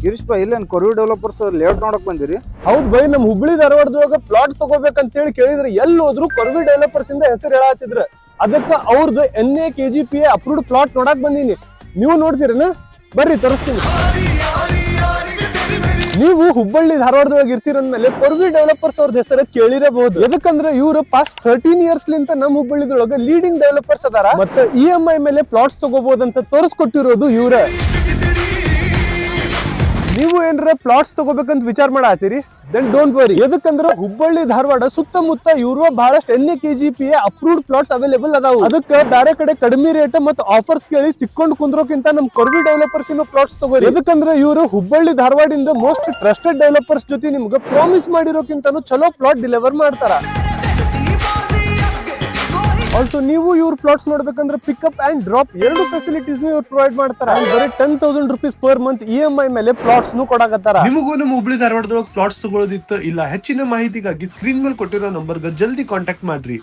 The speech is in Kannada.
ಗಿರೀಶ್ ಬಾ ಇಲ್ಲೇನು ಕೊರ್ವಿ ಡೆವಲಪರ್ಸ್ ಲೇಔಟ್ ನೋಡಕ್ ಬಂದಿರಿ? ಹೌದ್ ಬೈ, ನಮ್ ಹುಬ್ಳಿ ಧಾರವಾಡದೊಳಗ ಪ್ಲಾಟ್ ತಗೋಬೇಕಂತ ಹೇಳಿ ಕೇಳಿದ್ರೆ ಎಲ್ಲಿ ಹೋದ್ರು ಕೊರ್ವಿ ಡೆವಲಪರ್ಸ್ ಇಂದ ಹೆಸರು ಹೇಳತ್ತಿದ್ರ. ಅದಕ್ಕ ಅವ್ರದ್ದು NAKGPA ಅಪ್ರೂವ್ಡ್ ಪ್ಲಾಟ್ ನೋಡಕ್ ಬಂದೀನಿ. ನೀವು ನೋಡ್ತೀರೇನ? ಬರ್ರಿ ತೋರಿಸ್ತೀನಿ. ನೀವು ಹುಬ್ಬಳ್ಳಿ ಧಾರವಾಡದೊಳಗೆ ಇರ್ತೀರಂದ್ಮೇಲೆ ಕೊರ್ವಿ ಡೆವಲಪರ್ಸ್ ಅವ್ರದ್ದು ಹೆಸರು ಕೇಳಿರಬಹುದು. ಎದಕ್ಕಂದ್ರೆ ಇವ್ರು ಪಾಸ್ಟ್ 13 ಇಯರ್ಸ್ ಲಿಂತ ನಮ್ ಹುಬ್ಬಳ್ಳಿದೊಳಗ ಲೀಡಿಂಗ್ ಡೆವಲಪರ್ಸ್ ಅದಾರ. ಮತ್ತೆ EMI ಮೇಲೆ ಪ್ಲಾಟ್ಸ್ ತಗೋಬಹುದಂತ ತೋರಿಸ್ಕೊಟ್ಟಿರೋದು ಇವ್ರ. ನೀವು ಏನ್ರ ಪ್ಲಾಟ್ಸ್ ತಗೋಬೇಕಂತ ವಿಚಾರ ಮಾಡತ್ತೀರಿ? Then don't worry. ಎದಕ್ಕಂದ್ರ ಹುಬ್ಬಳ್ಳಿ ಧಾರವಾಡ ಸುತ್ತಮುತ್ತ ಇವ್ರು ಬಹಳಷ್ಟು NAKGPA ಅಪ್ರೂವ್ಡ್ ಪ್ಲಾಟ್ಸ್ ಅವೈಲೇಬಲ್ ಅದಾವು. ಅದಕ್ಕೆ ಬೇರೆ ಕಡೆ ಕಡಿಮೆ ರೇಟ್ ಮತ್ತು ಆಫರ್ಸ್ ಕೇಳಿ ಸಿಕ್ಕೊಂಡು ಕುಂದ್ರೋಕ್ಕಿಂತ ನಮ್ ಕೊರ್ವಿ ಡೆವಲಪರ್ಸ್ ಪ್ಲಾಟ್ಸ್ ತಗೋರಿ. ಎದಕ್ಕಂದ್ರೆ ಇವರು ಹುಬ್ಬಳ್ಳಿ ಧಾರವಾಡಿಂದ ಮೋಸ್ಟ್ ಟ್ರಸ್ಟೆಡ್ ಡೆವಲಪರ್ಸ್ ಜೊತೆ ನಿಮ್ಗೆ ಪ್ರಾಮಿಸ್ ಮಾಡಿರೋಕ್ಕಿಂತನೂ ಚಲೋ ಪ್ಲಾಟ್ ಡೆಲಿವರ್ ಮಾಡ್ತಾರ. ಆಲ್ಸೋ ನೀವು ಇವ್ರ ಪ್ಲಾಟ್ಸ್ ನೋಡ್ಬೇಕಂದ್ರೆ ಪಿಕಪ್ ಅಂಡ್ ಡ್ರಾಪ್ ಎರಡು ಫೆಸಿಲಿಟೀಸ್ ಇವ್ರು ಪ್ರೊವೈಡ್ ಮಾಡ್ತಾರ. ಬರೀ 10,000 rupees per month EMI ಮೇಲೆ ಪ್ಲಾಟ್ಸ್ ಕೊಡಕತ್ತಾರ. ನಿಮಗೂ ನಮ್ಮ ಹುಬ್ಳಿ ಧಾರವಾಡದೊಳಗೆ ಪ್ಲಾಟ್ಸ್ ತಗೊಳ್ಳೋದಿತ್ತು ಇಲ್ಲ ಹೆಚ್ಚಿನ ಮಾಹಿತಿಗಾಗಿ ಸ್ಕ್ರೀನ್ ಮೇಲೆ ಕೊಟ್ಟಿರೋ ನಂಬರ್ಗೆ ಜಲ್ದಿ ಕಾಂಟ್ಯಾಕ್ಟ್ ಮಾಡ್ರಿ.